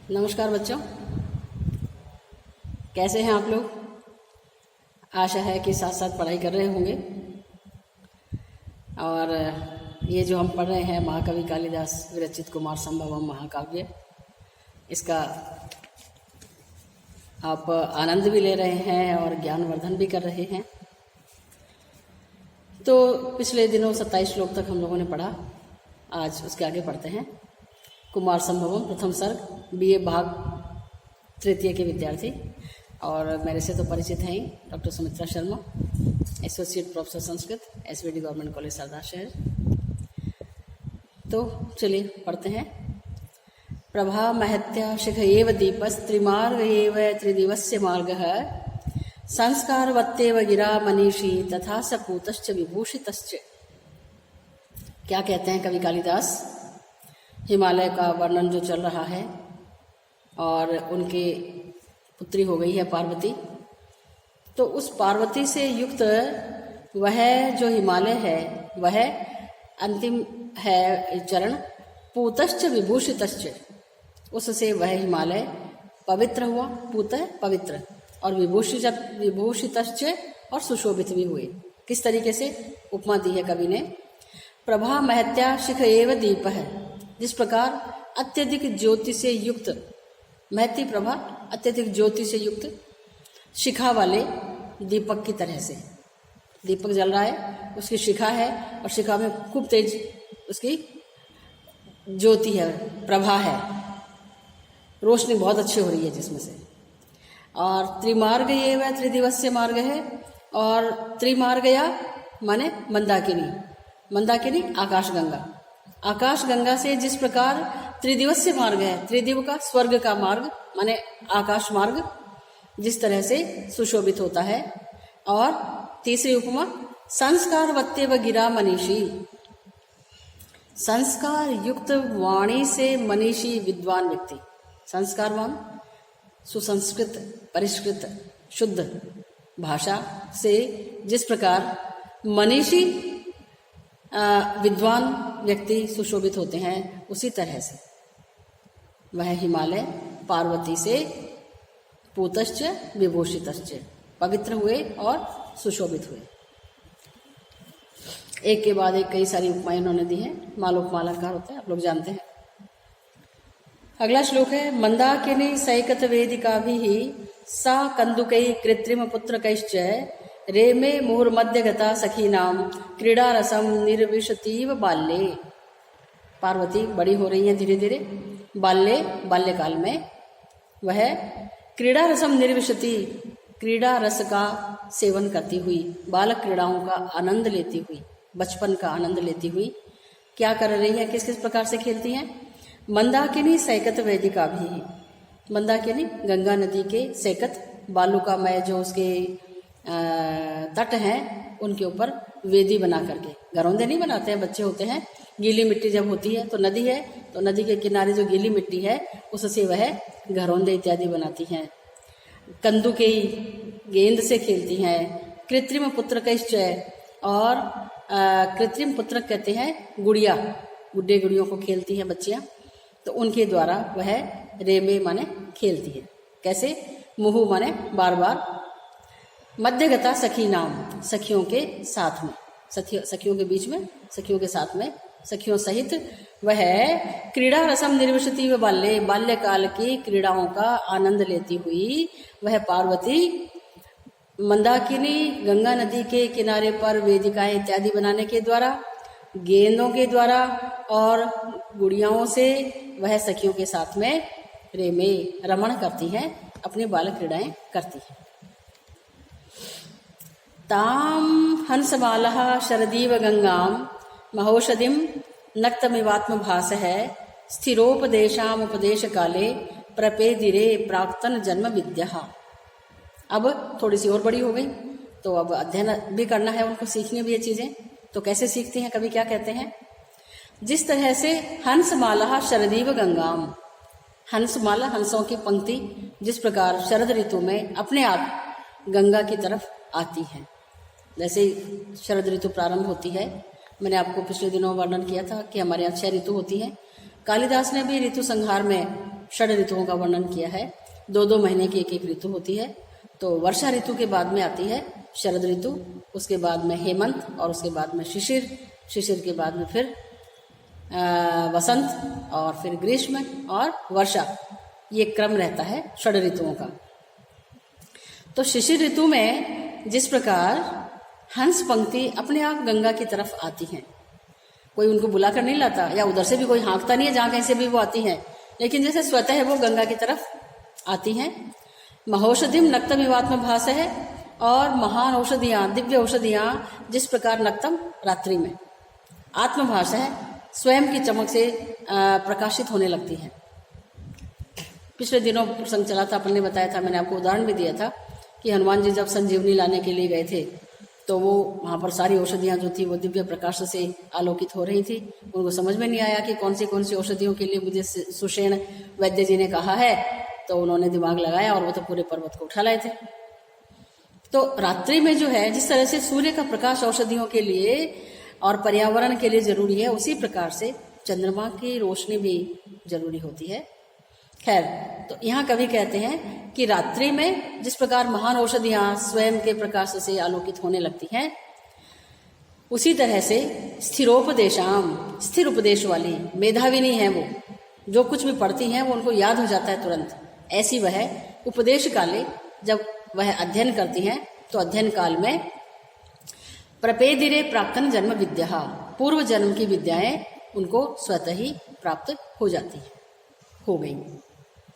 नमस्कार बच्चों, कैसे हैं आप लोग। आशा है कि साथ साथ पढ़ाई कर रहे होंगे। और ये जो हम पढ़ रहे हैं महाकवि कालिदास विरचित कुमार संभवम महाकाव्य, इसका आप आनंद भी ले रहे हैं और ज्ञानवर्धन भी कर रहे हैं। तो पिछले दिनों 27 श्लोक तक हम लोगों ने पढ़ा। आज उसके आगे पढ़ते हैं। कुमार संभवम प्रथम सर्ग, BA भाग तृतीय के विद्यार्थी और मेरे से तो परिचित हैं ही, doctor Sumitra Sharma, associate professor Sanskrit, SVD government college Sardar Shahar. तो चलिए पढ़ते हैं। प्रभा महत्या शिख एव दीपस्त्रिमार्ग एव त्रिदिवस्य मार्गः संस्कारवत्येव गिरा मनीषी तथा स पूतश्च विभूषितश्च। क्या कहते हैं कवि कालिदास। हिमालय का वर्णन जो चल रहा है और उनके पुत्री हो गई है पार्वती, तो उस पार्वती से युक्त वह जो हिमालय है वह अंतिम है चरण पूतश्च विभूषितश्च। उससे वह हिमालय पवित्र हुआ, पूत है पवित्र, और विभूषितश्च और सुशोभित भी हुए। किस तरीके से उपमा दी है कवि ने। प्रभा महत्या शिख एव दीप है, जिस प्रकार अत्यधिक ज्योति से युक्त, महती प्रभा अत्यधिक ज्योति से युक्त शिखा वाले दीपक की तरह से। दीपक जल रहा है, उसकी शिखा है और शिखा में खूब तेज उसकी ज्योति है, प्रभा है, रोशनी बहुत अच्छी हो रही है जिसमें से। और त्रिमार्ग ये वह त्रिदिवसीय मार्ग है। और त्रिमार्गया माने मंदाकिनी, मंदाकिनी आकाशगंगा, आकाशगंगा से जिस प्रकार त्रिदिवसीय मार्ग है, त्रिदिव का स्वर्ग का मार्ग माने आकाश मार्ग, जिस तरह से सुशोभित होता है। और तीसरी उपमा संस्कार वत्ते व गिरा मनीषी, संस्कार युक्त वाणी से मनीषी विद्वान व्यक्ति, संस्कारवान सुसंस्कृत परिष्कृत शुद्ध भाषा से जिस प्रकार मनीषी विद्वान व्यक्ति सुशोभित होते हैं, उसी तरह से वह हिमालय पार्वती से पूतश्च विभूषितश्च पवित्र हुए और सुशोभित हुए। एक के बाद एक कई सारी उपमाएं उन्होंने दी हैं। मालोपमालंकार होते हैं, आप लोग जानते हैं। अगला श्लोक है मंदाकिनी सैकत वेदिका भी सा कंदुकै कृत्रिम पुत्रकैश्च रेमे मुहुर्मध्य गता सखीनाम क्रीड़ा रसम निर्विशतीव बाल्ये। पार्वती बड़ी हो रही है धीरे धीरे। बाल्ये बाल्यकाल में वह क्रीड़ा रसम निर्विशती, क्रीड़ा रस का सेवन करती हुई, बालक क्रीड़ाओं का आनंद लेती हुई, बचपन का आनंद लेती हुई क्या कर रही है, किस किस प्रकार से खेलती हैं। मंदाकिनी सैकत वेदिका भी, मंदाकिनी गंगा नदी के सैकत बालुकामय जो उसके तट हैं उनके ऊपर वेदी बना करके, घरौंदे नहीं बनाते हैं, बच्चे होते हैं, गीली मिट्टी जब होती है तो नदी है तो नदी के किनारे जो गीली मिट्टी है उससे वह घरौंदे इत्यादि बनाती हैं। कंदु के गेंद से खेलती हैं। कृत्रिम पुत्र कैश्चय, और कृत्रिम पुत्र कहते हैं गुड़िया, गुड्डे गुड़ियों को खेलती हैं बच्चियां, तो उनके द्वारा वह रेमे माने खेलती है। कैसे, मुहु माने बार बार, मध्यगता सखी नाम, सखियों के साथ में, सखियों के बीच में, सखियों के साथ में, सखियों सहित वह क्रीड़ा रसम निर्विशती व बाल्य, बाल्यकाल की क्रीड़ाओं का आनंद लेती हुई वह पार्वती मंदाकिनी गंगा नदी के किनारे पर वेदिकाएं इत्यादि बनाने के द्वारा, गेंदों के द्वारा और गुड़ियाओं से वह सखियों के साथ में रेमे रमण करती हैं, अपनी बाल क्रीड़ाएं करती हैं। ताम हंसमालः शरदीव गंगाम महोषधिम नक्तमिवात्म भास है स्थिरोपदेशाम उपदेश काले प्रपेदिरे प्राक्तन जन्म विद्या। अब थोड़ी सी और बड़ी हो गई तो अब अध्ययन भी करना है उनको, सीखनी भी ये चीजें। तो कैसे सीखती हैं, कभी क्या कहते हैं, जिस तरह से हंसमाला शरदीव गंगाम, हंसमाला हंसों की पंक्ति जिस प्रकार शरद ऋतु में अपने आप गंगा की तरफ आती है, जैसे शरद ऋतु प्रारंभ होती है। मैंने आपको पिछले दिनों वर्णन किया था कि हमारे यहाँ 6 ऋतु होती है। कालिदास ने भी ऋतु संहार में षड ऋतुओं का वर्णन किया है। 2-2 महीने की एक एक ऋतु होती है। तो वर्षा ऋतु के बाद में आती है शरद ऋतु, उसके बाद में हेमंत, और उसके बाद में शिशिर, शिशिर के बाद में फिर वसंत, और फिर ग्रीष्म और वर्षा। ये क्रम रहता है षड ऋतुओं का। तो शिशिर ऋतु में जिस प्रकार हंस पंक्ति अपने आप गंगा की तरफ आती हैं, कोई उनको बुलाकर नहीं लाता, या उधर से भी कोई हाँकता नहीं है, जहाँ कहीं से भी वो आती हैं, लेकिन जैसे स्वतः वो गंगा की तरफ आती हैं। महौषधिम नक्तम इवात्म भास है, और महान औषधियाँ, दिव्य औषधियाँ जिस प्रकार नक्तम रात्रि में आत्मभाष है, स्वयं की चमक से प्रकाशित होने लगती है। पिछले दिनों प्रसंग चला था, अपन ने बताया था, मैंने आपको उदाहरण भी दिया था कि हनुमान जी जब संजीवनी लाने के लिए गए थे तो वो वहाँ पर सारी औषधियाँ जो थी वो दिव्य प्रकाश से आलोकित हो रही थी। उनको समझ में नहीं आया कि कौन सी औषधियों के लिए मुझे सुषेण वैद्य जी ने कहा है, तो उन्होंने दिमाग लगाया और वो तो पूरे पर्वत को उठा लाए थे। तो रात्रि में जो है, जिस तरह से सूर्य का प्रकाश औषधियों के लिए और पर्यावरण के लिए जरूरी है, उसी प्रकार से चंद्रमा की रोशनी भी जरूरी होती है। खैर, तो यहाँ कवि कहते हैं कि रात्रि में जिस प्रकार महान औषधियाँ स्वयं के प्रकाश से आलोकित होने लगती हैं, उसी तरह से स्थिरोपदेशाम, स्थिर उपदेश वाली मेधाविनी है वो, जो कुछ भी पढ़ती हैं वो उनको याद हो जाता है तुरंत। ऐसी वह उपदेश काले जब वह अध्ययन करती हैं, तो अध्ययन काल में प्रपेदिरे प्राक्तन जन्म विद्या, पूर्व जन्म की विद्याएं उनको स्वतः ही प्राप्त हो जाती है, हो गई।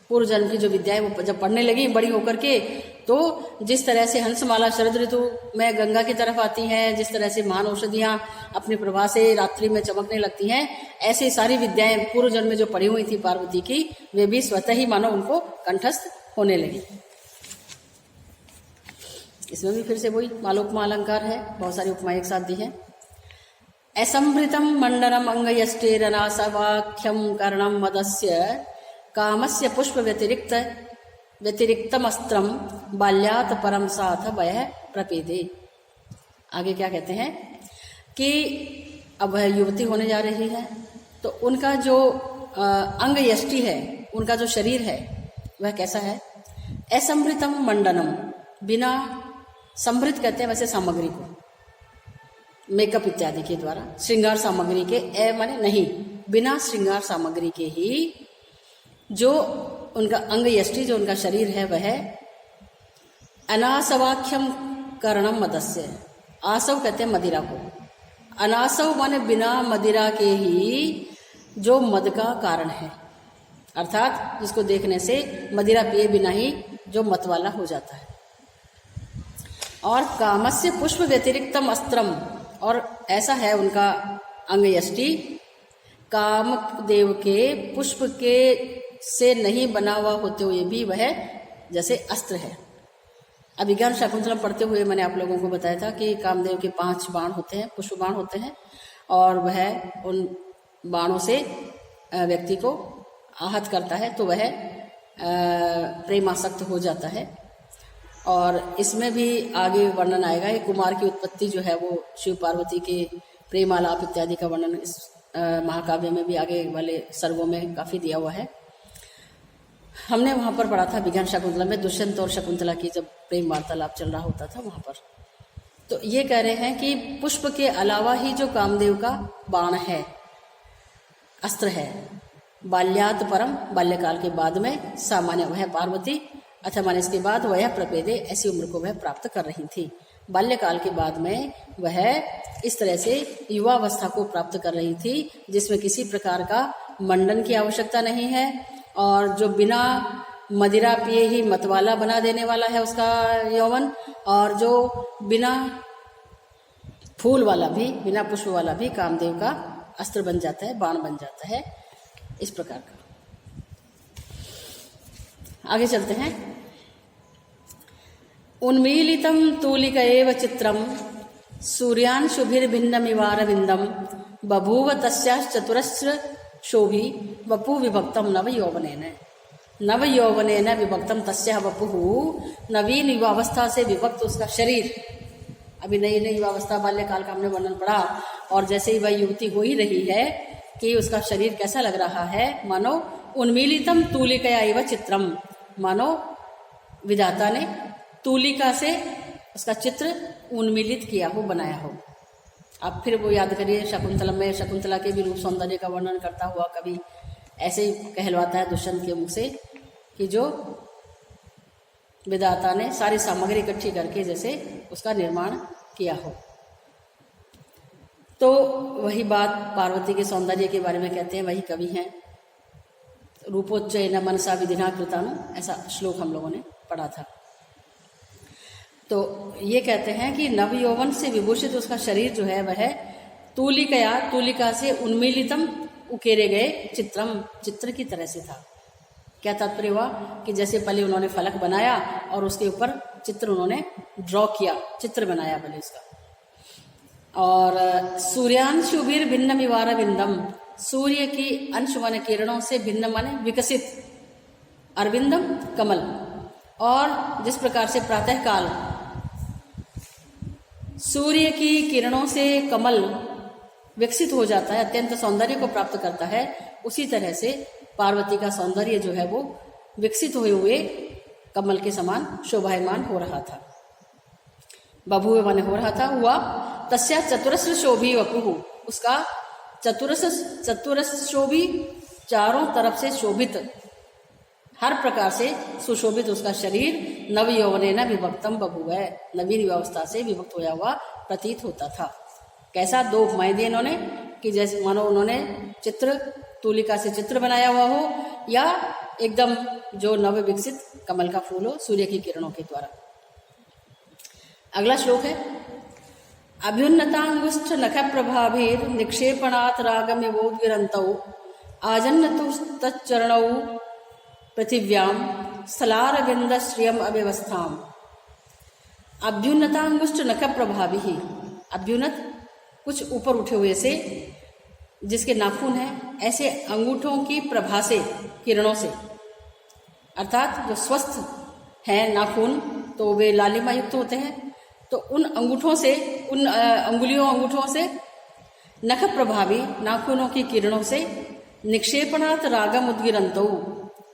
पूर्व जन्म की जो विद्याएं वो जब पढ़ने लगी बड़ी होकर के, तो जिस तरह से हंसमाला शरद ऋतु में गंगा की तरफ आती है, जिस तरह से महान औषधियां अपनी प्रभा से रात्रि में चमकने लगती हैं, ऐसी सारी विद्याएं पूर्व जन्म में जो पढ़ी हुई थी पार्वती की, वे भी स्वतः ही मानो उनको कंठस्थ होने लगी। इसमें भी फिर से वही मालोपमा अलंकार है, बहुत सारी उपमाएं एक साथ दी है। असंभृतम मंडनम अंगयष्टेरनासवाख्यम कर्णम मदस्य कामस्य पुष्प व्यतिरिक्तमस्त्रम बाल्यात परम साथ वह प्रपेदे। आगे क्या कहते हैं कि अब वह युवती होने जा रही है, तो उनका जो अंग यष्टि है, उनका जो शरीर है वह कैसा है? असंभृतम मंडनम, बिना संभृत कहते हैं वैसे सामग्री को, मेकअप इत्यादि के द्वारा, श्रृंगार सामग्री के, ए माने नहीं, बिना श्रृंगार सामग्री के ही जो उनका अंग यष्टि, जो उनका शरीर है, वह अनासवाख्यम कर्णम मदस्य, आसव कहते हैं मदिरा को, अनासव माने बिना मदिरा के ही जो मद का कारण है, अर्थात जिसको देखने से मदिरा पिए बिना ही जो मतवाला हो जाता है। और कामस्य पुष्प व्यतिरिक्तम अस्त्रम, और ऐसा है उनका अंग यष्टि, काम देव के पुष्प के से नहीं बना हुआ होते हुए भी वह जैसे अस्त्र है। अभिज्ञान शाकुंतलम पढ़ते हुए मैंने आप लोगों को बताया था कि कामदेव के 5 बाण होते हैं, पुष्प बाण होते हैं, और वह उन बाणों से व्यक्ति को आहत करता है तो वह प्रेमासक्त हो जाता है। और इसमें भी आगे वर्णन आएगा, ये कुमार की उत्पत्ति जो है वो शिव पार्वती के प्रेमालाप इत्यादि का वर्णन इस महाकाव्य में भी आगे वाले सर्गों में काफी दिया हुआ है। हमने वहां पर पढ़ा था विज्ञान शाकुंतला में, दुष्यंत और शकुंतला की जब प्रेम वार्तालाप चल रहा होता था वहां पर। तो ये कह रहे हैं कि पुष्प के अलावा ही जो कामदेव का बाण है, अस्त्र है, बाल्यात परम, बाल्यकाल के बाद में, सामान्य वह पार्वती, अथवा माने इसके बाद वह प्रपेदे, ऐसी उम्र को वह प्राप्त कर रही थी। बाल्यकाल के बाद में वह इस तरह से युवावस्था को प्राप्त कर रही थी, जिसमें किसी प्रकार का मंडन की आवश्यकता नहीं है, और जो बिना मदिरा पिए ही मतवाला बना देने वाला है उसका यौवन, और जो बिना फूल वाला भी, बिना पुष्प वाला भी कामदेव का अस्त्र बन जाता है, बाण बन जाता है, इस प्रकार का। आगे चलते हैं। उन्मीलितम तूलिक एव चित्रम सूर्यांशुभिर्भिन्नमिवारविंदम बभूव तस्याश्चतुरस्र शोभी वपु विभक्तम नव यौवनेन विभक्तम तस्या वपु, नवीन युवावस्था से विभक्त उसका शरीर, अभी नई नई युवावस्था बाल्यकाल का हमने वर्णन पढ़ा, और जैसे ही वह युवती हो ही रही है कि उसका शरीर कैसा लग रहा है, मानो उन्मीलितम तूलिकया इव चित्रम, मानो विधाता ने तूलिका से उसका चित्र उन्मीलित किया हो, बनाया हो। आप फिर वो याद करिए, शकुंतला में शकुंतला के भी रूप सौंदर्य का वर्णन करता हुआ कभी ऐसे ही कहलवाता है दुष्यंत के मुख से कि जो विधाता ने सारी सामग्री इकट्ठी करके जैसे उसका निर्माण किया हो। तो वही बात पार्वती के सौंदर्य के बारे में कहते हैं, वही कवि हैं। रूपोच्चयन मनसा विधिना कृतानु, ऐसा श्लोक हम लोगों ने पढ़ा था। तो ये कहते हैं कि नव यौवन से विभूषित उसका शरीर जो है वह तूलिकया, तूलिका से उन्मीलितम, उकेरे गए चित्रम, चित्र की तरह से था। क्या तात्पर्य हुआ कि जैसे पहले उन्होंने फलक बनाया और उसके ऊपर चित्र उन्होंने ड्रॉ किया, चित्र बनाया पहले इसका। और सूर्यांशुभिर भिन्न विवार बिंदम, सूर्य की अंश माने किरणों से भिन्न माने विकसित, अरविंदम कमल। और जिस प्रकार से प्रातः काल सूर्य की किरणों से कमल विकसित हो जाता है, अत्यंत सौंदर्य को प्राप्त करता है, उसी तरह से पार्वती का सौंदर्य जो है वो विकसित हुए हुए कमल के समान शोभायमान हो रहा था। बभुवे माने हो रहा था, हुआ। तस्या चतुरस्र शोभी वपुः, उसका चतुरस्र शोभी, चारों तरफ से शोभित, हर प्रकार से सुशोभित उसका शरीर नव यौवनेन विभक्तम बभुव, नवीन व्यवस्था से विभक्त होया हुआ प्रतीत होता था। कैसा? दो उपमाएं दी इन्होंने कि जैसे मानो उन्होंने चित्र तूलिका से चित्र बनाया हुआ हो या एकदम जो नव विकसित कमल का फूल हो सूर्य की किरणों के द्वारा। अगला श्लोक है अभ्युन्नतांगुष्ठ नख प्रभाभिर निक्षेपणात् रागमिवोद्गिरन्तौ आजन्नतु तच्चरणौ पृथिव्याम स्थलारविंद श्रियम अव्यवस्थाम। अभ्युन्नतांगुष्ठ नख प्रभाभि, अभ्युन्नत कुछ ऊपर उठे हुए से, जिसके नाखून हैं ऐसे अंगूठों की प्रभा से, किरणों से, अर्थात जो स्वस्थ हैं नाखून तो वे लालिमा युक्त होते हैं। तो उन अंगूठों से, उन अंगुलियों से नख प्रभावी नाखूनों की किरणों से निक्षेपणात् रागम उद्गिरन्तौ,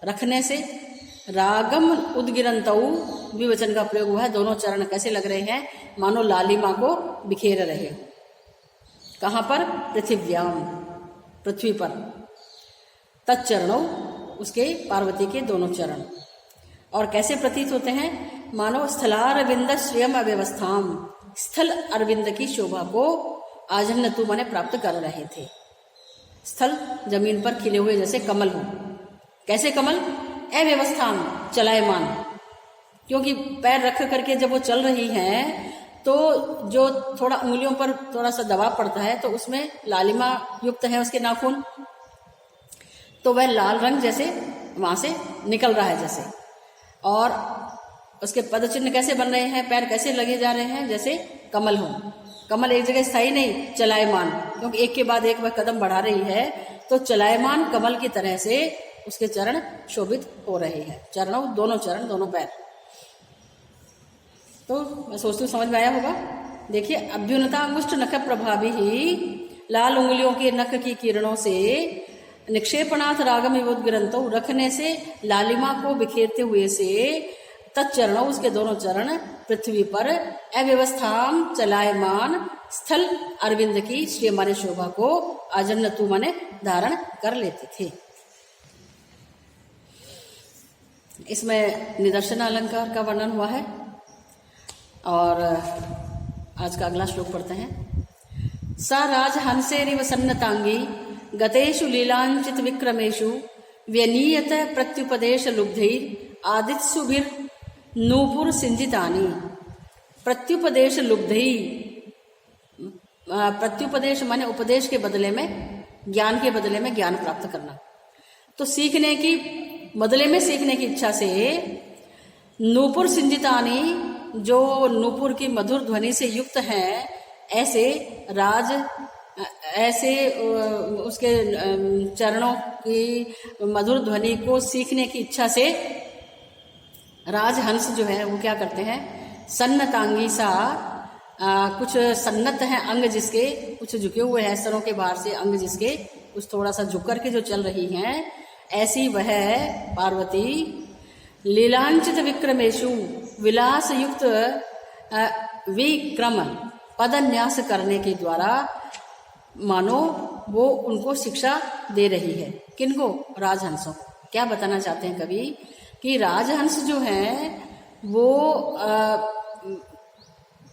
रखने से, रागम उद्गिरन्तौ विवचन का प्रयोग हुआ है। दोनों चरण कैसे लग रहे हैं? मानो लालिमा को बिखेर रहे हो। कहाँ पर? पृथिव्याम, पृथ्वी पर। तच्चरणों, उसके पार्वती के दोनों चरण। और कैसे प्रतीत होते हैं? मानो स्थलारविंद श्रियम अव्यवस्थाम, स्थल अरविंद की शोभा को आजन्नतु माने प्राप्त कर रहे थे। स्थल जमीन पर खिले हुए जैसे कमल हो। कैसे कमल? अव्यवस्थाम, चलायमान, क्योंकि पैर रख करके जब वो चल रही हैं तो जो थोड़ा उंगलियों पर थोड़ा सा दबाव पड़ता है तो उसमें लालिमा युक्त है उसके नाखून, तो वह लाल रंग जैसे वहां से निकल रहा है जैसे। और उसके पद चिन्ह कैसे बन रहे हैं? पैर कैसे लगे जा रहे हैं? जैसे कमल हो। कमल एक जगह स्थायी नहीं, चलायमान, क्योंकि एक के बाद एक वह कदम बढ़ा रही है, तो चलायमान कमल की तरह से उसके चरण शोभित हो रहे हैं। चरणों, दोनों चरण, दोनों पैर। तो मैं सोचती हूँ समझ में आया होगा। देखिए, अभ्युन्नता अंगुष्ठ नख प्रभावी ही, लाल उंगलियों के नख की किरणों से निक्षेपणात् रागम विवोद्गिरन्तौ, रखने से, लालिमा को बिखेरते हुए से, तच्चरणों, उसके दोनों चरण, पृथ्वी पर अव्यवस्थाम चलायमान स्थल अरविंद की श्री माने शोभा को आजन्नतु माने धारण कर लेते थे। इसमें निदर्शन अलंकार का वर्णन हुआ है। और आज का अगला श्लोक पढ़ते हैं। सा राज हंसेरिव सन्नतांगी गतेषु लीलांचित विक्रमेषु व्यनीयत प्रत्युपदेश लुब्धैर आदित्सुभिर नूपुर सिंजितानी। प्रत्युपदेश लुब्धई, प्रत्युपदेश माने उपदेश के बदले में, ज्ञान के बदले में ज्ञान प्राप्त करना। तो सीखने की बदले में सीखने की इच्छा से नूपुर सिंजितानी, जो नूपुर की मधुर ध्वनि से युक्त हैं, ऐसे राज, ऐसे उसके चरणों की मधुर ध्वनि को सीखने की इच्छा से राजहंस जो है वो क्या करते हैं? सन्नतांगी सा, कुछ सन्नत हैं अंग जिसके, कुछ झुके हुए हैं स्तनों के बाहर से अंग जिसके, कुछ थोड़ा सा झुक करके जो चल रही हैं, ऐसी वह पार्वती लीलांचित विक्रमेशु विलास युक्त विक्रम पदन्यास करने के द्वारा मानो वो उनको शिक्षा दे रही है। किनको? राजहंसों। क्या बताना चाहते हैं कवि कि राजहंस जो हैं वो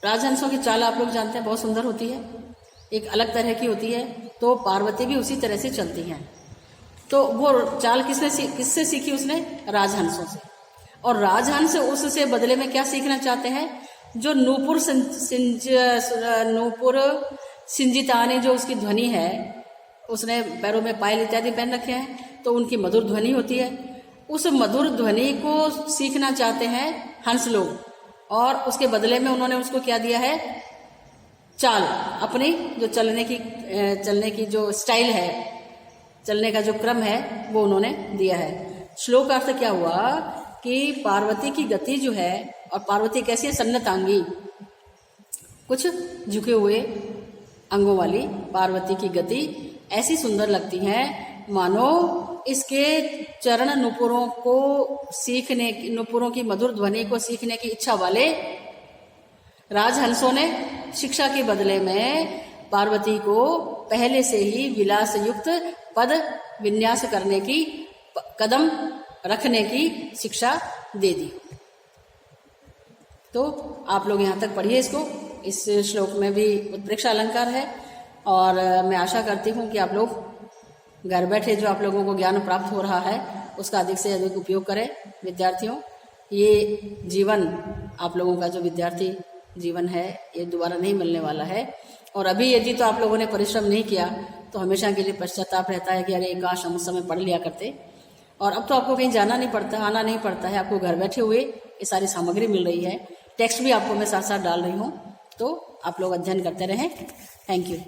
राजहंसों की चाल आप लोग जानते हैं बहुत सुंदर होती है, एक अलग तरह की होती है। तो पार्वती भी उसी तरह से चलती हैं। तो वो चाल किससे सीखी उसने? राजहंसों से। और राजहंस उससे बदले में क्या सीखना चाहते हैं? जो नूपुर सिंजिताने जो उसकी ध्वनि है, उसने पैरों में पायल इत्यादि पहन रखे हैं, तो उनकी मधुर ध्वनि होती है। उस मधुर ध्वनि को सीखना चाहते हैं हंस लोग, और उसके बदले में उन्होंने उसको क्या दिया है? चाल, अपनी जो चलने की जो स्टाइल है, चलने का जो क्रम है, वो उन्होंने दिया है। श्लोक अर्थ क्या हुआ कि पार्वती की गति जो है, और पार्वती कैसी है? सन्नतांगी, कुछ झुके हुए अंगों वाली पार्वती की गति ऐसी सुंदर लगती है मानो इसके चरण नुपुरों की मधुर ध्वनि को सीखने की इच्छा वाले राजहंसों ने शिक्षा के बदले में पार्वती को पहले से ही विलास युक्त पद विन्यास करने की, कदम रखने की शिक्षा दे दी। तो आप लोग यहाँ तक पढ़िए इसको। इस श्लोक में भी उत्प्रेक्षा अलंकार है, और मैं आशा करती हूँ कि आप लोग घर बैठे जो आप लोगों को ज्ञान प्राप्त हो रहा है उसका अधिक से अधिक उपयोग करें। विद्यार्थियों, ये जीवन आप लोगों का जो विद्यार्थी जीवन है ये दोबारा नहीं मिलने वाला है, और अभी यदि तो आप लोगों ने परिश्रम नहीं किया तो हमेशा के लिए पश्चाताप रहता है कि अरे काश हम उस समय पढ़ लिया करते। और अब तो आपको कहीं जाना नहीं पड़ता, आना नहीं पड़ता है, आपको घर बैठे हुए ये सारी सामग्री मिल रही है। टेक्स्ट भी आपको मैं साथ साथ डाल रही हूँ, तो आप लोग अध्ययन करते रहें। Thank you.